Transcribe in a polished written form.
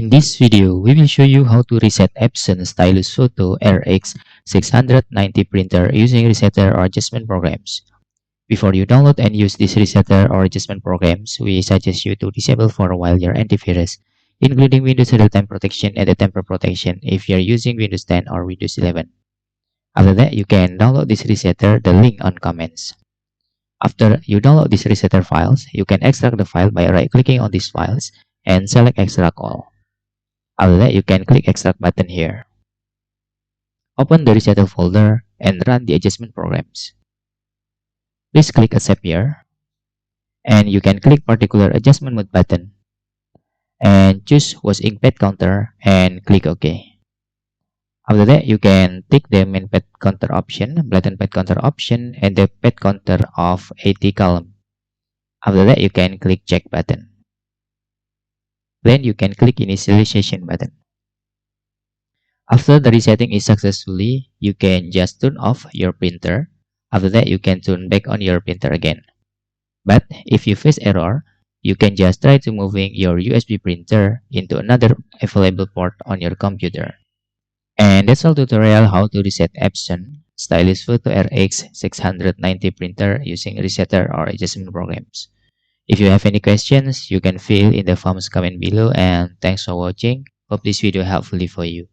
In this video, we will show you how to reset Epson Stylus Photo RX690 printer using resetter or adjustment programs. Before you download and use this resetter or adjustment programs, we suggest you to disable for a while your antivirus, including Windows Real-Time Protection and the Temper Protection if you are using Windows 10 or Windows 11. After that, you can download this resetter, the link on comments. After you download these resetter files, you can extract the file by right-clicking on these files and select Extract All. After that, you can click Extract button here. Open the resetter folder and run the adjustment programs. Please click Accept here, and you can click Particular Adjustment Mode button and choose Wash Ink Pad Counter and click OK. After that, you can tick the main pad counter option, button pad counter option, and the pad counter of 80 column. After that, you can click Check button. Then you can click Initialization button. After the resetting is successfully, you can just turn off your printer. After that, you can turn back on your printer again. But if you face error, you can just try to moving your USB printer into another available port on your computer. And that's all tutorial how to reset Epson Stylus Photo RX690 printer using resetter or adjustment programs. If you have any questions, you can fill in the forms comment below, and thanks for watching. Hope this video helpful for you.